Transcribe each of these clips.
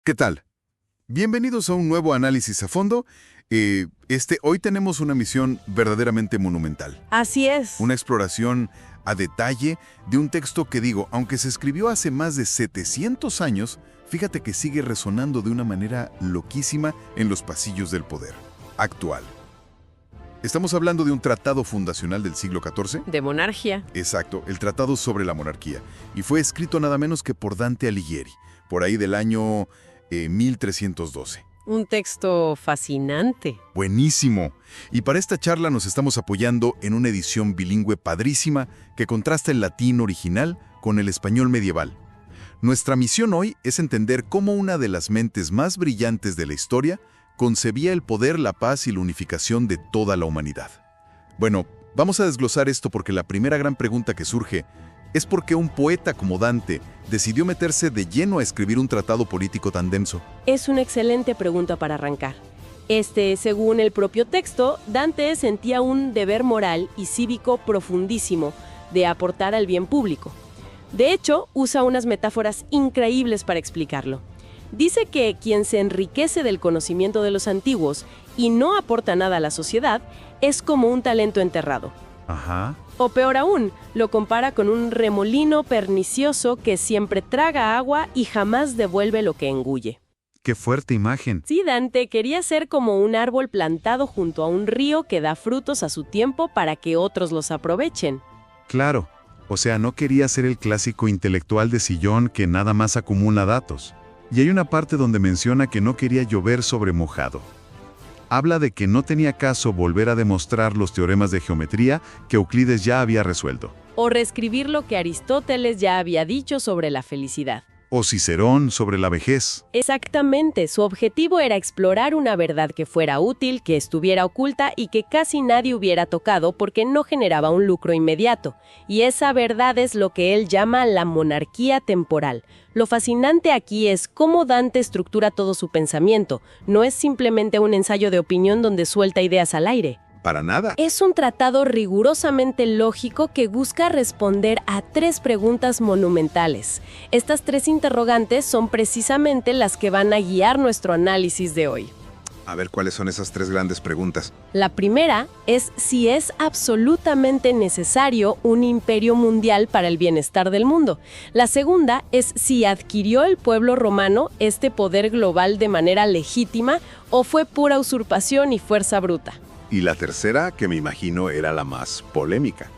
¿Qué tal? Bienvenidos a un nuevo análisis a fondo. Hoy tenemos una misión verdaderamente monumental. Así es. Una exploración a detalle de un texto que aunque se escribió hace más de 700 años, fíjate que sigue resonando de una manera loquísima en los pasillos del poder actual. Estamos hablando de un tratado fundacional del siglo XIV. De monarquía. Exacto, el Tratado sobre la Monarquía. Y fue escrito nada menos que por Dante Alighieri, por ahí del año 1312. Un texto fascinante. Buenísimo. Y para esta charla nos estamos apoyando en una edición bilingüe padrísima que contrasta el latín original con el español medieval. Nuestra misión hoy es entender cómo una de las mentes más brillantes de la historia concebía el poder, la paz y la unificación de toda la humanidad. Bueno, vamos a desglosar esto porque la primera gran pregunta que surge es por qué un poeta como Dante decidió meterse de lleno a escribir un tratado político tan denso. Es una excelente pregunta para arrancar. Según el propio texto, Dante sentía un deber moral y cívico profundísimo de aportar al bien público. De hecho, usa unas metáforas increíbles para explicarlo. Dice que quien se enriquece del conocimiento de los antiguos y no aporta nada a la sociedad es como un talento enterrado. Ajá. O peor aún, lo compara con un remolino pernicioso que siempre traga agua y jamás devuelve lo que engulle. ¡Qué fuerte imagen! Sí, Dante quería ser como un árbol plantado junto a un río que da frutos a su tiempo para que otros los aprovechen. Claro, o sea, no quería ser el clásico intelectual de sillón que nada más acumula datos. Y hay una parte donde menciona que no quería llover sobre mojado. Habla de que no tenía caso volver a demostrar los teoremas de geometría que Euclides ya había resuelto. O reescribir lo que Aristóteles ya había dicho sobre la felicidad. O Cicerón sobre la vejez. Exactamente, su objetivo era explorar una verdad que fuera útil, que estuviera oculta y que casi nadie hubiera tocado porque no generaba un lucro inmediato. Y esa verdad es lo que él llama la monarquía temporal. Lo fascinante aquí es cómo Dante estructura todo su pensamiento. No es simplemente un ensayo de opinión donde suelta ideas al aire. Para nada. Es un tratado rigurosamente lógico que busca responder a 3 preguntas monumentales. Estas 3 interrogantes son precisamente las que van a guiar nuestro análisis de hoy. A ver, ¿cuáles son esas 3 grandes preguntas? La primera es si es absolutamente necesario un imperio mundial para el bienestar del mundo. La segunda es si adquirió el pueblo romano este poder global de manera legítima o fue pura usurpación y fuerza bruta. Y la tercera, que me imagino era la más polémica.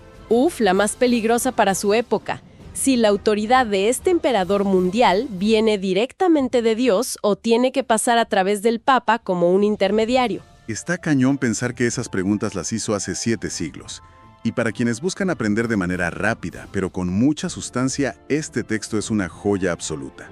La más peligrosa para su época. Si la autoridad de este emperador mundial viene directamente de Dios o tiene que pasar a través del Papa como un intermediario. Está cañón pensar que esas preguntas las hizo hace 7 siglos. Y para quienes buscan aprender de manera rápida, pero con mucha sustancia, este texto es una joya absoluta.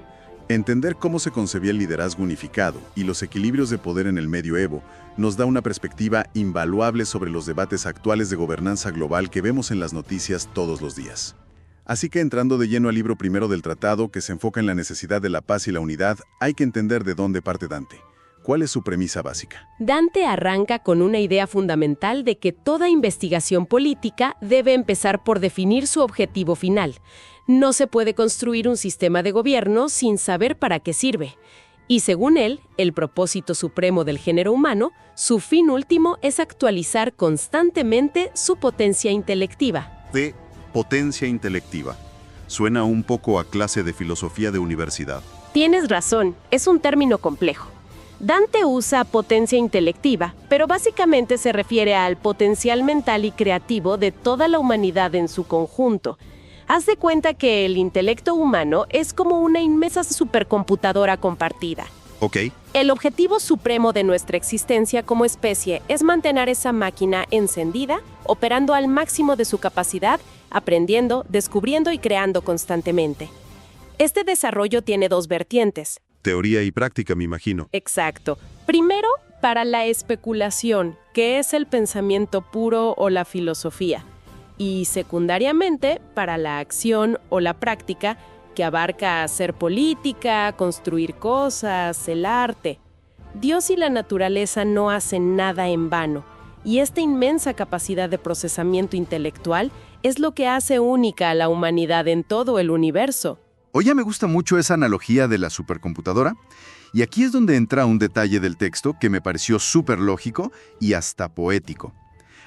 Entender cómo se concebía el liderazgo unificado y los equilibrios de poder en el medioevo nos da una perspectiva invaluable sobre los debates actuales de gobernanza global que vemos en las noticias todos los días. Así que entrando de lleno al libro primero del tratado, que se enfoca en la necesidad de la paz y la unidad, hay que entender de dónde parte Dante. ¿Cuál es su premisa básica? Dante arranca con una idea fundamental de que toda investigación política debe empezar por definir su objetivo final. No se puede construir un sistema de gobierno sin saber para qué sirve. Y según él, el propósito supremo del género humano, su fin último es actualizar constantemente su potencia intelectiva. De potencia intelectiva. Suena un poco a clase de filosofía de universidad. Tienes razón, es un término complejo. Dante usa potencia intelectiva, pero básicamente se refiere al potencial mental y creativo de toda la humanidad en su conjunto. Haz de cuenta que el intelecto humano es como una inmensa supercomputadora compartida. Ok. El objetivo supremo de nuestra existencia como especie es mantener esa máquina encendida, operando al máximo de su capacidad, aprendiendo, descubriendo y creando constantemente. Este desarrollo tiene 2 vertientes. Teoría y práctica, me imagino. Exacto. Primero, para la especulación, que es el pensamiento puro o la filosofía. Y secundariamente, para la acción o la práctica, que abarca hacer política, construir cosas, el arte. Dios y la naturaleza no hacen nada en vano, y esta inmensa capacidad de procesamiento intelectual es lo que hace única a la humanidad en todo el universo. Oye, me gusta mucho esa analogía de la supercomputadora. Y aquí es donde entra un detalle del texto que me pareció súper lógico y hasta poético.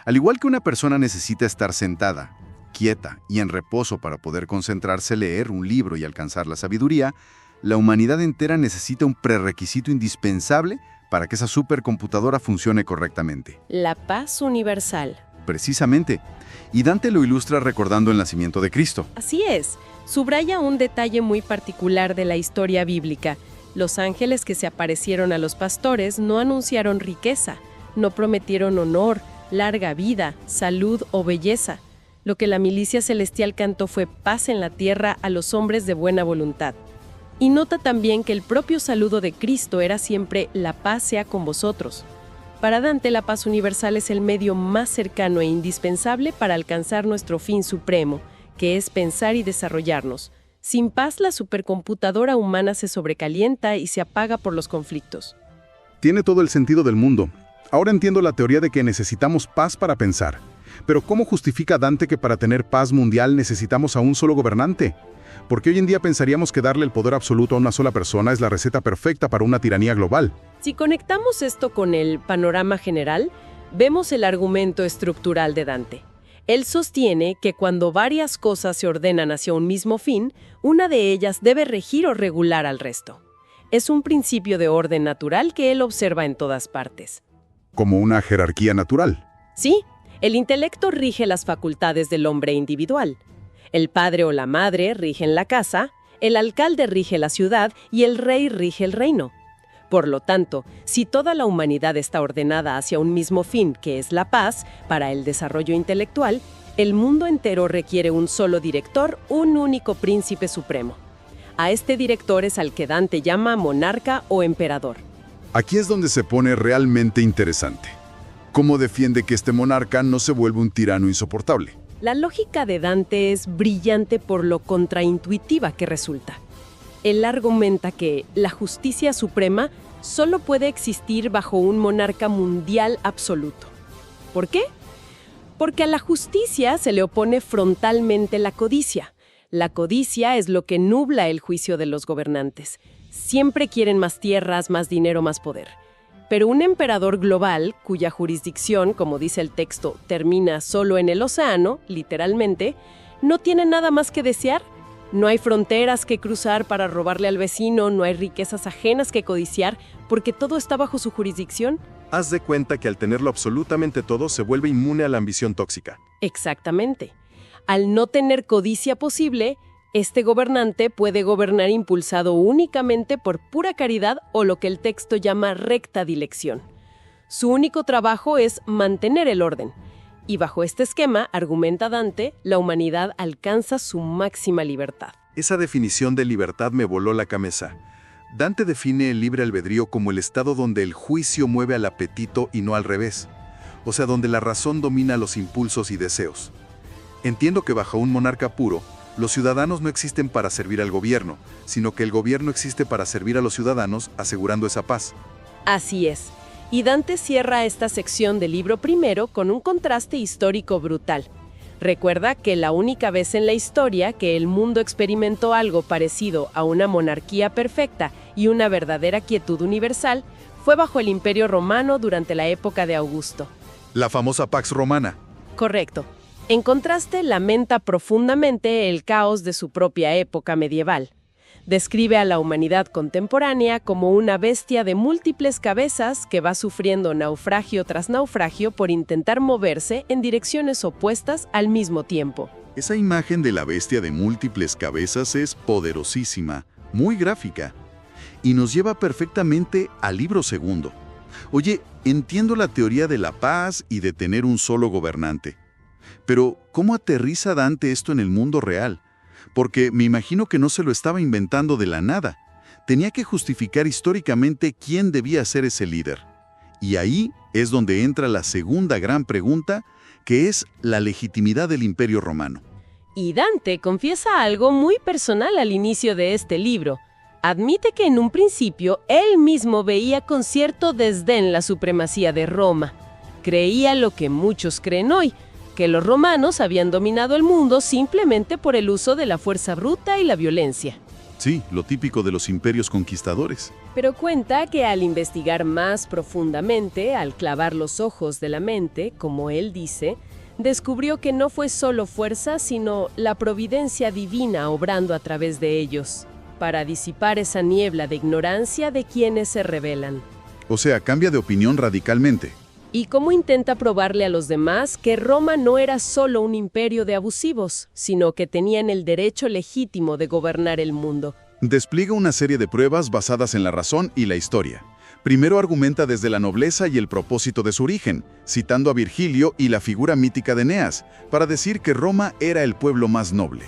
Al igual que una persona necesita estar sentada, quieta y en reposo para poder concentrarse, leer un libro y alcanzar la sabiduría, la humanidad entera necesita un prerequisito indispensable para que esa supercomputadora funcione correctamente. La paz universal. Precisamente. Y Dante lo ilustra recordando el nacimiento de Cristo. Así es. Subraya un detalle muy particular de la historia bíblica. Los ángeles que se aparecieron a los pastores no anunciaron riqueza, no prometieron honor, larga vida, salud o belleza. Lo que la milicia celestial cantó fue paz en la tierra a los hombres de buena voluntad. Y nota también que el propio saludo de Cristo era siempre «la paz sea con vosotros». Para Dante, la paz universal es el medio más cercano e indispensable para alcanzar nuestro fin supremo, que es pensar y desarrollarnos. Sin paz, la supercomputadora humana se sobrecalienta y se apaga por los conflictos. Tiene todo el sentido del mundo. Ahora entiendo la teoría de que necesitamos paz para pensar. Pero ¿cómo justifica Dante que para tener paz mundial necesitamos a un solo gobernante? Porque hoy en día pensaríamos que darle el poder absoluto a una sola persona es la receta perfecta para una tiranía global. Si conectamos esto con el panorama general, vemos el argumento estructural de Dante. Él sostiene que cuando varias cosas se ordenan hacia un mismo fin, una de ellas debe regir o regular al resto. Es un principio de orden natural que él observa en todas partes. Como una jerarquía natural. Sí, el intelecto rige las facultades del hombre individual. El padre o la madre rigen la casa, el alcalde rige la ciudad y el rey rige el reino. Por lo tanto, si toda la humanidad está ordenada hacia un mismo fin, que es la paz, para el desarrollo intelectual, el mundo entero requiere un solo director, un único príncipe supremo. A este director es al que Dante llama monarca o emperador. Aquí es donde se pone realmente interesante. ¿Cómo defiende que este monarca no se vuelva un tirano insoportable? La lógica de Dante es brillante por lo contraintuitiva que resulta. Él argumenta que la justicia suprema solo puede existir bajo un monarca mundial absoluto. ¿Por qué? Porque a la justicia se le opone frontalmente la codicia. La codicia es lo que nubla el juicio de los gobernantes. Siempre quieren más tierras, más dinero, más poder. Pero un emperador global, cuya jurisdicción, como dice el texto, termina solo en el océano, literalmente, no tiene nada más que desear. No hay fronteras que cruzar para robarle al vecino, no hay riquezas ajenas que codiciar, porque todo está bajo su jurisdicción. Haz de cuenta que al tenerlo absolutamente todo se vuelve inmune a la ambición tóxica. Exactamente. Al no tener codicia posible, este gobernante puede gobernar impulsado únicamente por pura caridad o lo que el texto llama recta dilección. Su único trabajo es mantener el orden. Y bajo este esquema, argumenta Dante, la humanidad alcanza su máxima libertad. Esa definición de libertad me voló la cabeza. Dante define el libre albedrío como el estado donde el juicio mueve al apetito y no al revés. O sea, donde la razón domina los impulsos y deseos. Entiendo que bajo un monarca puro, los ciudadanos no existen para servir al gobierno, sino que el gobierno existe para servir a los ciudadanos, asegurando esa paz. Así es. Y Dante cierra esta sección del libro primero con un contraste histórico brutal. Recuerda que la única vez en la historia que el mundo experimentó algo parecido a una monarquía perfecta y una verdadera quietud universal fue bajo el Imperio Romano durante la época de Augusto. La famosa Pax Romana. Correcto. En contraste, lamenta profundamente el caos de su propia época medieval. Describe a la humanidad contemporánea como una bestia de múltiples cabezas que va sufriendo naufragio tras naufragio por intentar moverse en direcciones opuestas al mismo tiempo. Esa imagen de la bestia de múltiples cabezas es poderosísima, muy gráfica, y nos lleva perfectamente al libro segundo. Oye, entiendo la teoría de la paz y de tener un solo gobernante. Pero, ¿cómo aterriza Dante esto en el mundo real? Porque me imagino que no se lo estaba inventando de la nada. Tenía que justificar históricamente quién debía ser ese líder. Y ahí es donde entra la segunda gran pregunta, que es la legitimidad del Imperio Romano. Y Dante confiesa algo muy personal al inicio de este libro. Admite que en un principio él mismo veía con cierto desdén la supremacía de Roma. Creía lo que muchos creen hoy, que los romanos habían dominado el mundo simplemente por el uso de la fuerza bruta y la violencia. Sí, lo típico de los imperios conquistadores. Pero cuenta que al investigar más profundamente, al clavar los ojos de la mente, como él dice, descubrió que no fue solo fuerza, sino la providencia divina obrando a través de ellos, para disipar esa niebla de ignorancia de quienes se rebelan. O sea, cambia de opinión radicalmente. Y cómo intenta probarle a los demás que Roma no era solo un imperio de abusivos, sino que tenían el derecho legítimo de gobernar el mundo. Despliega una serie de pruebas basadas en la razón y la historia. Primero argumenta desde la nobleza y el propósito de su origen, citando a Virgilio y la figura mítica de Eneas, para decir que Roma era el pueblo más noble.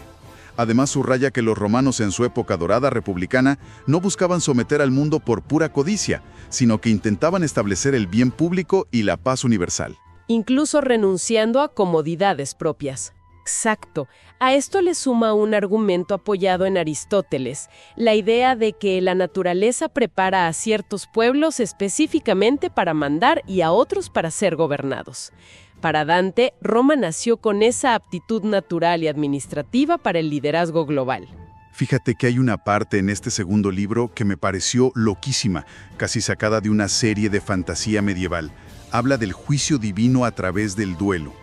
Además subraya que los romanos en su época dorada republicana no buscaban someter al mundo por pura codicia, sino que intentaban establecer el bien público y la paz universal. Incluso renunciando a comodidades propias. Exacto. A esto le suma un argumento apoyado en Aristóteles, la idea de que la naturaleza prepara a ciertos pueblos específicamente para mandar y a otros para ser gobernados. Para Dante, Roma nació con esa aptitud natural y administrativa para el liderazgo global. Fíjate que hay una parte en este segundo libro que me pareció loquísima, casi sacada de una serie de fantasía medieval. Habla del juicio divino a través del duelo.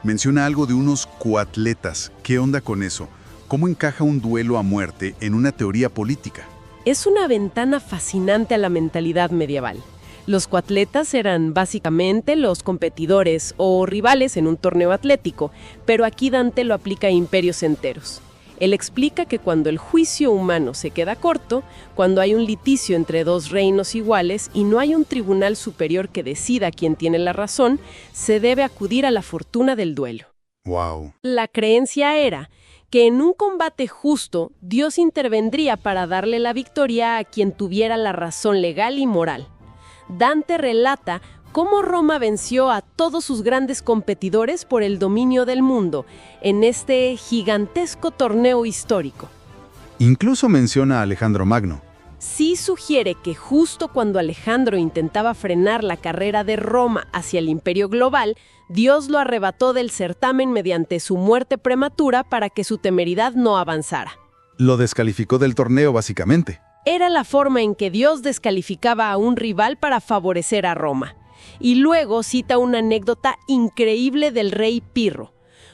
Menciona algo de unos coatletas. ¿Qué onda con eso? ¿Cómo encaja un duelo a muerte en una teoría política? Es una ventana fascinante a la mentalidad medieval. Los coatletas eran básicamente los competidores o rivales en un torneo atlético, pero aquí Dante lo aplica a imperios enteros. Él explica que cuando el juicio humano se queda corto, cuando hay un litigio entre dos reinos iguales y no hay un tribunal superior que decida quién tiene la razón, se debe acudir a la fortuna del duelo. ¡Wow! La creencia era que en un combate justo, Dios intervendría para darle la victoria a quien tuviera la razón legal y moral. Dante relata cómo Roma venció a todos sus grandes competidores por el dominio del mundo en este gigantesco torneo histórico. Incluso menciona a Alejandro Magno. Sí sugiere que justo cuando Alejandro intentaba frenar la carrera de Roma hacia el imperio global, Dios lo arrebató del certamen mediante su muerte prematura para que su temeridad no avanzara. Lo descalificó del torneo, básicamente. Era la forma en que Dios descalificaba a un rival para favorecer a Roma. Y luego cita una anécdota increíble del rey Pirro.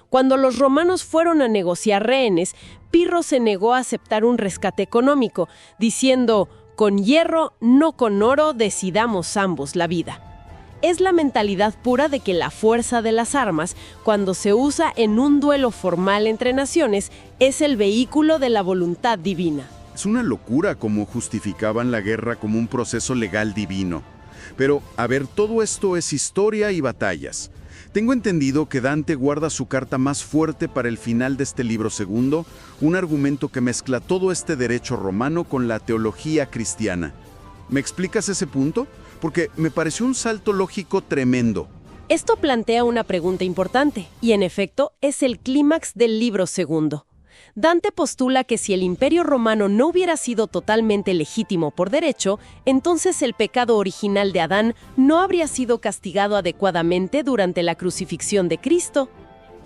Cuando los romanos fueron a negociar rehenes, Pirro se negó a aceptar un rescate económico, diciendo, con hierro, no con oro, decidamos ambos la vida. Es la mentalidad pura de que la fuerza de las armas, cuando se usa en un duelo formal entre naciones, es el vehículo de la voluntad divina. Es una locura cómo justificaban la guerra como un proceso legal divino. Pero, a ver, todo esto es historia y batallas. Tengo entendido que Dante guarda su carta más fuerte para el final de este libro segundo, un argumento que mezcla todo este derecho romano con la teología cristiana. ¿Me explicas ese punto? Porque me pareció un salto lógico tremendo. Esto plantea una pregunta importante, y en efecto es el clímax del libro segundo. Dante postula que si el imperio romano no hubiera sido totalmente legítimo por derecho, entonces el pecado original de Adán no habría sido castigado adecuadamente durante la crucifixión de Cristo.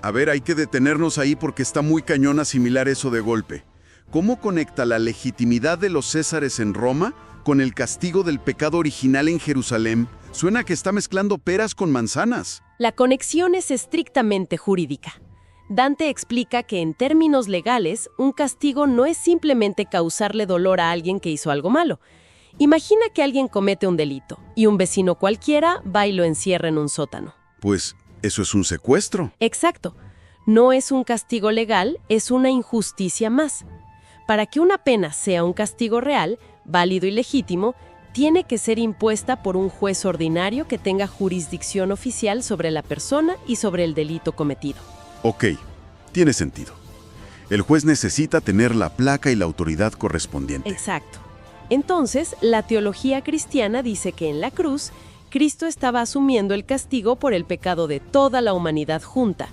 A ver, hay que detenernos ahí porque está muy cañón asimilar eso de golpe. ¿Cómo conecta la legitimidad de los césares en Roma con el castigo del pecado original en Jerusalén? Suena que está mezclando peras con manzanas. La conexión es estrictamente jurídica. Dante explica que en términos legales, un castigo no es simplemente causarle dolor a alguien que hizo algo malo. Imagina que alguien comete un delito y un vecino cualquiera va y lo encierra en un sótano. Pues eso es un secuestro. Exacto. No es un castigo legal, es una injusticia más. Para que una pena sea un castigo real, válido y legítimo, tiene que ser impuesta por un juez ordinario que tenga jurisdicción oficial sobre la persona y sobre el delito cometido. Ok, tiene sentido. El juez necesita tener la placa y la autoridad correspondiente. Exacto. Entonces, la teología cristiana dice que en la cruz, Cristo estaba asumiendo el castigo por el pecado de toda la humanidad junta.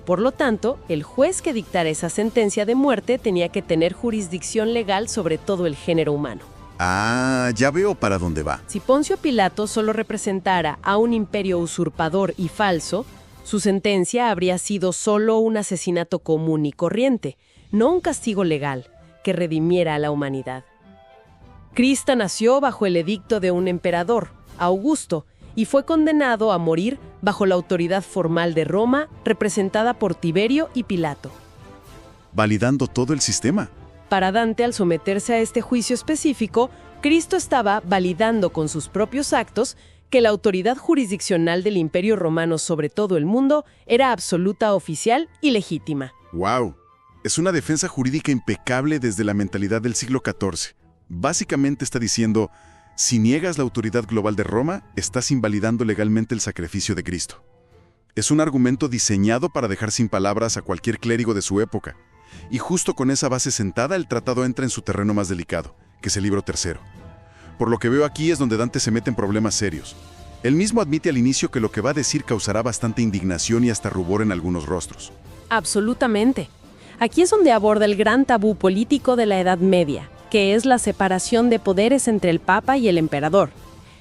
Por lo tanto, el juez que dictara esa sentencia de muerte tenía que tener jurisdicción legal sobre todo el género humano. Ah, ya veo para dónde va. Si Poncio Pilato solo representara a un imperio usurpador y falso, su sentencia habría sido solo un asesinato común y corriente, no un castigo legal, que redimiera a la humanidad. Cristo nació bajo el edicto de un emperador, Augusto, y fue condenado a morir bajo la autoridad formal de Roma, representada por Tiberio y Pilato. Validando todo el sistema. Para Dante, al someterse a este juicio específico, Cristo estaba validando con sus propios actos que la autoridad jurisdiccional del Imperio Romano sobre todo el mundo era absoluta, oficial y legítima. ¡Wow! Es una defensa jurídica impecable desde la mentalidad del siglo XIV. Básicamente está diciendo, si niegas la autoridad global de Roma, estás invalidando legalmente el sacrificio de Cristo. Es un argumento diseñado para dejar sin palabras a cualquier clérigo de su época. Y justo con esa base sentada, el tratado entra en su terreno más delicado, que es el libro tercero. Por lo que veo aquí es donde Dante se mete en problemas serios. Él mismo admite al inicio que lo que va a decir causará bastante indignación y hasta rubor en algunos rostros. Absolutamente. Aquí es donde aborda el gran tabú político de la Edad Media, que es la separación de poderes entre el Papa y el Emperador.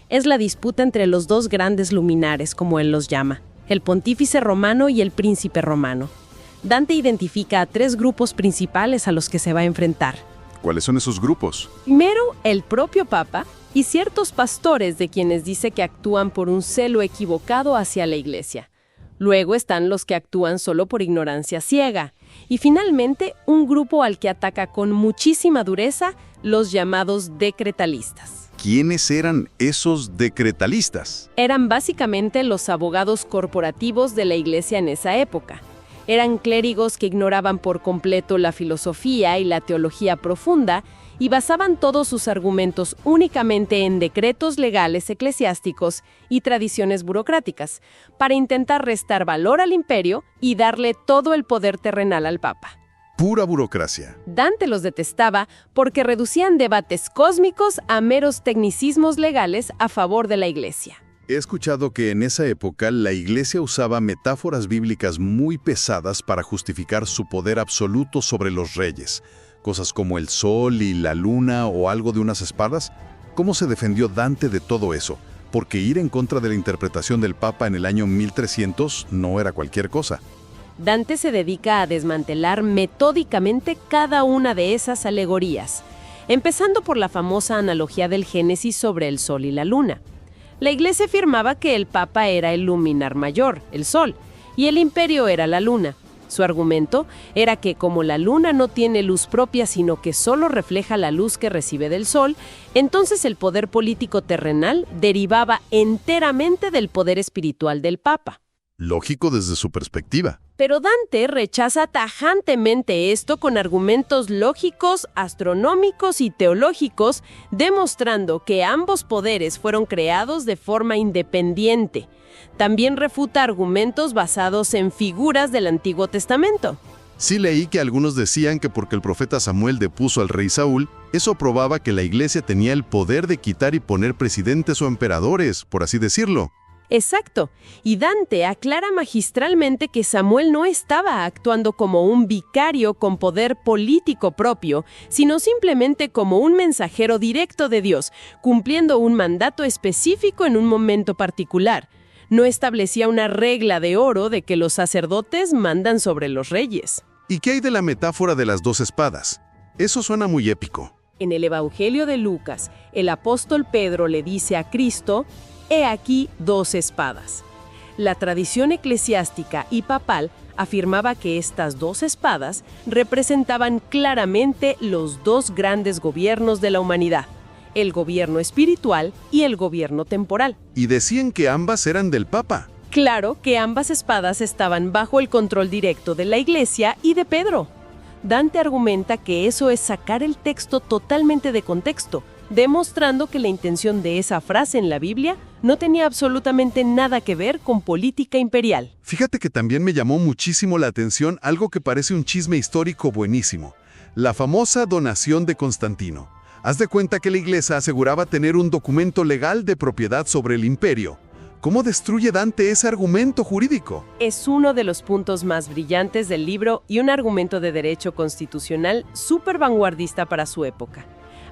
Es la disputa entre los dos grandes luminares, como él los llama, el pontífice romano y el príncipe romano. Dante identifica a 3 grupos principales a los que se va a enfrentar. ¿Cuáles son esos grupos? Primero, el propio Papa y ciertos pastores de quienes dice que actúan por un celo equivocado hacia la Iglesia. Luego están los que actúan solo por ignorancia ciega. Y finalmente, un grupo al que ataca con muchísima dureza, los llamados decretalistas. ¿Quiénes eran esos decretalistas? Eran básicamente los abogados corporativos de la Iglesia en esa época. Eran clérigos que ignoraban por completo la filosofía y la teología profunda y basaban todos sus argumentos únicamente en decretos legales eclesiásticos y tradiciones burocráticas, para intentar restar valor al imperio y darle todo el poder terrenal al Papa. Pura burocracia. Dante los detestaba porque reducían debates cósmicos a meros tecnicismos legales a favor de la Iglesia. He escuchado que en esa época la Iglesia usaba metáforas bíblicas muy pesadas para justificar su poder absoluto sobre los reyes. Cosas como el sol y la luna o algo de unas espadas. ¿Cómo se defendió Dante de todo eso? Porque ir en contra de la interpretación del Papa en el año 1300 no era cualquier cosa. Dante se dedica a desmantelar metódicamente cada una de esas alegorías, empezando por la famosa analogía del Génesis sobre el sol y la luna. La Iglesia afirmaba que el Papa era el luminar mayor, el sol, y el imperio era la luna. Su argumento era que como la luna no tiene luz propia, sino que solo refleja la luz que recibe del sol, entonces el poder político terrenal derivaba enteramente del poder espiritual del Papa. Lógico desde su perspectiva. Pero Dante rechaza tajantemente esto con argumentos lógicos, astronómicos y teológicos, demostrando que ambos poderes fueron creados de forma independiente. También refuta argumentos basados en figuras del Antiguo Testamento. Sí leí que algunos decían que porque el profeta Samuel depuso al rey Saúl, eso probaba que la Iglesia tenía el poder de quitar y poner presidentes o emperadores, por así decirlo. Exacto, y Dante aclara magistralmente que Samuel no estaba actuando como un vicario con poder político propio, sino simplemente como un mensajero directo de Dios, cumpliendo un mandato específico en un momento particular. No establecía una regla de oro de que los sacerdotes mandan sobre los reyes. ¿Y qué hay de la metáfora de las 2 espadas? Eso suena muy épico. En el Evangelio de Lucas, el apóstol Pedro le dice a Cristo: «He aquí 2 espadas». La tradición eclesiástica y papal afirmaba que estas 2 espadas representaban claramente los 2 grandes gobiernos de la humanidad, el gobierno espiritual y el gobierno temporal. Y decían que ambas eran del Papa. Claro que ambas espadas estaban bajo el control directo de la Iglesia y de Pedro. Dante argumenta que eso es sacar el texto totalmente de contexto, demostrando que la intención de esa frase en la Biblia no tenía absolutamente nada que ver con política imperial. Fíjate que también me llamó muchísimo la atención algo que parece un chisme histórico buenísimo: la famosa donación de Constantino. Haz de cuenta que la Iglesia aseguraba tener un documento legal de propiedad sobre el imperio. ¿Cómo destruye Dante ese argumento jurídico? Es uno de los puntos más brillantes del libro y un argumento de derecho constitucional súper vanguardista para su época.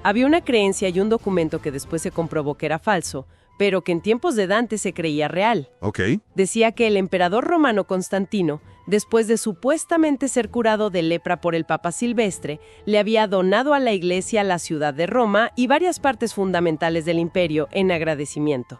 Había una creencia y un documento que después se comprobó que era falso, pero que en tiempos de Dante se creía real. Ok. Decía que el emperador romano Constantino, después de supuestamente ser curado de lepra por el Papa Silvestre, le había donado a la Iglesia la ciudad de Roma y varias partes fundamentales del imperio en agradecimiento.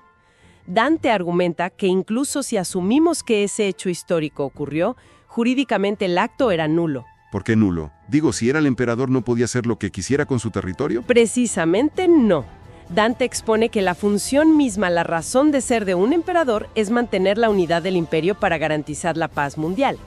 Dante argumenta que incluso si asumimos que ese hecho histórico ocurrió, jurídicamente el acto era nulo. ¿Por qué nulo? Digo, si era el emperador, ¿no podía hacer lo que quisiera con su territorio? Precisamente no. Dante expone que la función misma, la razón de ser de un emperador, es mantener la unidad del imperio para garantizar la paz mundial.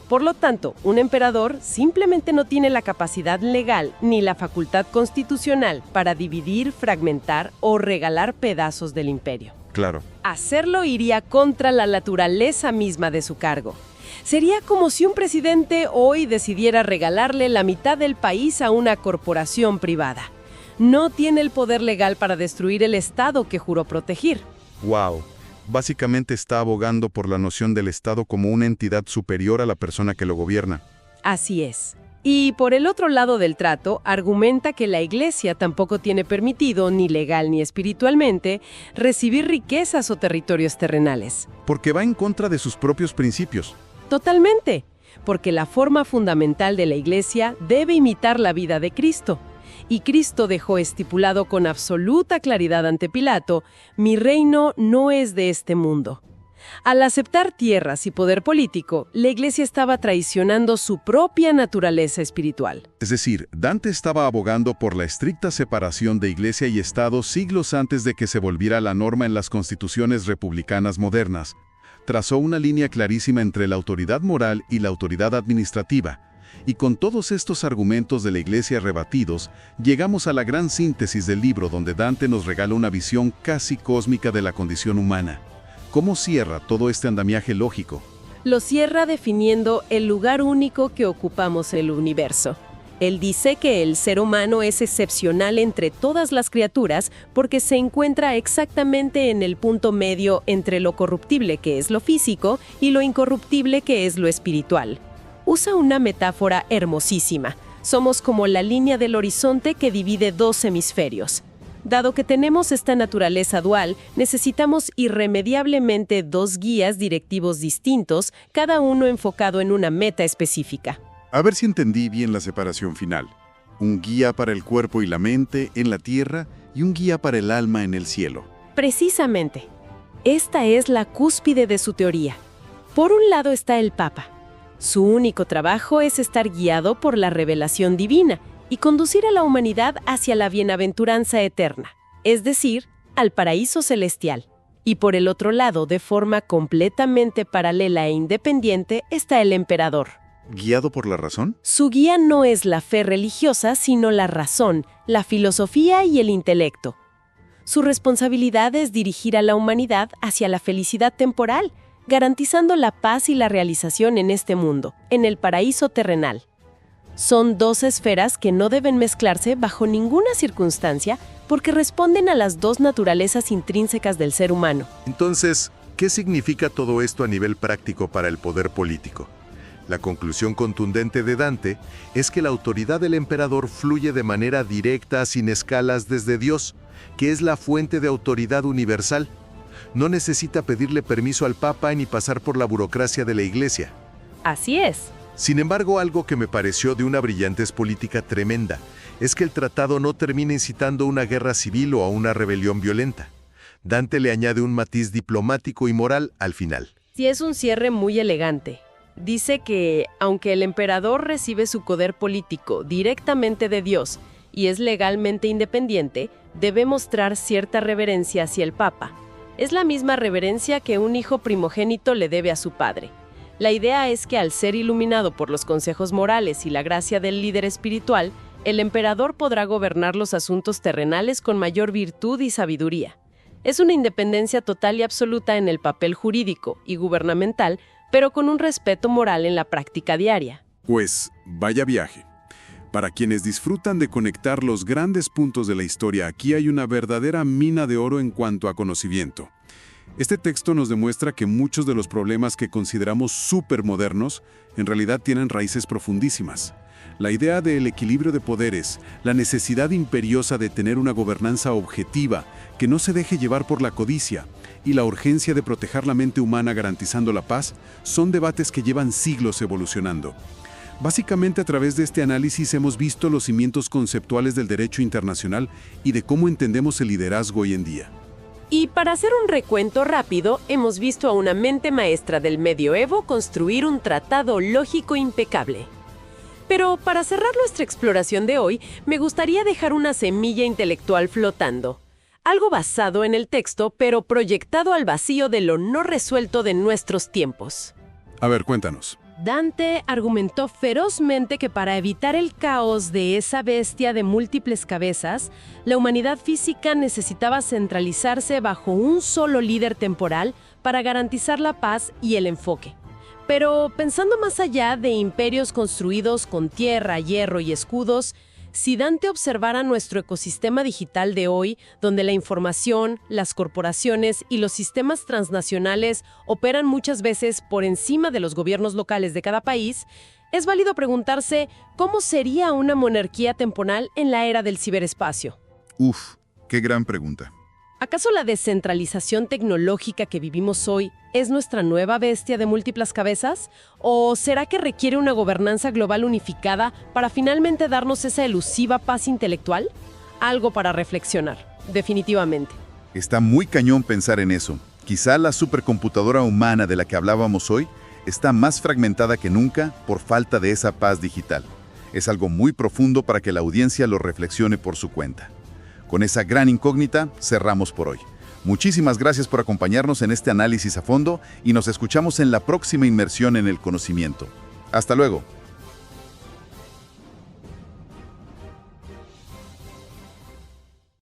Por lo tanto, un emperador simplemente no tiene la capacidad legal ni la facultad constitucional para dividir, fragmentar o regalar pedazos del imperio. Claro. Hacerlo iría contra la naturaleza misma de su cargo. Sería como si un presidente hoy decidiera regalarle la mitad del país a una corporación privada. No tiene el poder legal para destruir el Estado que juró proteger. Wow. Básicamente está abogando por la noción del Estado como una entidad superior a la persona que lo gobierna. Así es. Y por el otro lado del trato, argumenta que la Iglesia tampoco tiene permitido, ni legal ni espiritualmente, recibir riquezas o territorios terrenales. Porque va en contra de sus propios principios. Totalmente, porque la forma fundamental de la Iglesia debe imitar la vida de Cristo. Y Cristo dejó estipulado con absoluta claridad ante Pilato: mi reino no es de este mundo. Al aceptar tierras y poder político, la Iglesia estaba traicionando su propia naturaleza espiritual. Es decir, Dante estaba abogando por la estricta separación de Iglesia y Estado siglos antes de que se volviera la norma en las constituciones republicanas modernas. Trazó una línea clarísima entre la autoridad moral y la autoridad administrativa. Y con todos estos argumentos de la Iglesia rebatidos, llegamos a la gran síntesis del libro, donde Dante nos regala una visión casi cósmica de la condición humana. ¿Cómo cierra todo este andamiaje lógico? Lo cierra definiendo el lugar único que ocupamos en el universo. Él dice que el ser humano es excepcional entre todas las criaturas porque se encuentra exactamente en el punto medio entre lo corruptible, que es lo físico, y lo incorruptible, que es lo espiritual. Usa una metáfora hermosísima. Somos como la línea del horizonte que divide dos hemisferios. Dado que tenemos esta naturaleza dual, necesitamos irremediablemente dos guías directivos distintos, cada uno enfocado en una meta específica. A ver si entendí bien la separación final. Un guía para el cuerpo y la mente en la tierra y un guía para el alma en el cielo. Precisamente. Esta es la cúspide de su teoría. Por un lado está el Papa. Su único trabajo es estar guiado por la revelación divina y conducir a la humanidad hacia la bienaventuranza eterna, es decir, al paraíso celestial. Y por el otro lado, de forma completamente paralela e independiente, está el emperador. ¿Guiado por la razón? Su guía no es la fe religiosa, sino la razón, la filosofía y el intelecto. Su responsabilidad es dirigir a la humanidad hacia la felicidad temporal, garantizando la paz y la realización en este mundo, en el paraíso terrenal. Son dos esferas que no deben mezclarse bajo ninguna circunstancia porque responden a las dos naturalezas intrínsecas del ser humano. Entonces, ¿qué significa todo esto a nivel práctico para el poder político? La conclusión contundente de Dante es que la autoridad del emperador fluye de manera directa, sin escalas, desde Dios, que es la fuente de autoridad universal. No necesita pedirle permiso al Papa ni pasar por la burocracia de la Iglesia. Así es. Sin embargo, algo que me pareció de una brillantez política tremenda es que el tratado no termina incitando una guerra civil o a una rebelión violenta. Dante le añade un matiz diplomático y moral al final. Sí, es un cierre muy elegante. Dice que, aunque el emperador recibe su poder político directamente de Dios y es legalmente independiente, debe mostrar cierta reverencia hacia el Papa. Es la misma reverencia que un hijo primogénito le debe a su padre. La idea es que al ser iluminado por los consejos morales y la gracia del líder espiritual, el emperador podrá gobernar los asuntos terrenales con mayor virtud y sabiduría. Es una independencia total y absoluta en el papel jurídico y gubernamental, pero con un respeto moral en la práctica diaria. Pues, vaya viaje. Para quienes disfrutan de conectar los grandes puntos de la historia, aquí hay una verdadera mina de oro en cuanto a conocimiento. Este texto nos demuestra que muchos de los problemas que consideramos supermodernos en realidad tienen raíces profundísimas. La idea del equilibrio de poderes, la necesidad imperiosa de tener una gobernanza objetiva que no se deje llevar por la codicia y la urgencia de proteger la mente humana garantizando la paz son debates que llevan siglos evolucionando. Básicamente, a través de este análisis hemos visto los cimientos conceptuales del derecho internacional y de cómo entendemos el liderazgo hoy en día. Y para hacer un recuento rápido, hemos visto a una mente maestra del medioevo construir un tratado lógico impecable. Pero para cerrar nuestra exploración de hoy, me gustaría dejar una semilla intelectual flotando. Algo basado en el texto, pero proyectado al vacío de lo no resuelto de nuestros tiempos. A ver, cuéntanos. Dante argumentó ferozmente que para evitar el caos de esa bestia de múltiples cabezas, la humanidad física necesitaba centralizarse bajo un solo líder temporal para garantizar la paz y el enfoque. Pero pensando más allá de imperios construidos con tierra, hierro y escudos, si Dante observara nuestro ecosistema digital de hoy, donde la información, las corporaciones y los sistemas transnacionales operan muchas veces por encima de los gobiernos locales de cada país, es válido preguntarse cómo sería una monarquía temporal en la era del ciberespacio. Uf, qué gran pregunta. ¿Acaso la descentralización tecnológica que vivimos hoy es nuestra nueva bestia de múltiples cabezas? ¿O será que requiere una gobernanza global unificada para finalmente darnos esa elusiva paz intelectual? Algo para reflexionar, definitivamente. Está muy cañón pensar en eso. Quizá la supercomputadora humana de la que hablábamos hoy está más fragmentada que nunca por falta de esa paz digital. Es algo muy profundo para que la audiencia lo reflexione por su cuenta. Con esa gran incógnita, cerramos por hoy. Muchísimas gracias por acompañarnos en este análisis a fondo y nos escuchamos en la próxima inmersión en el conocimiento. Hasta luego.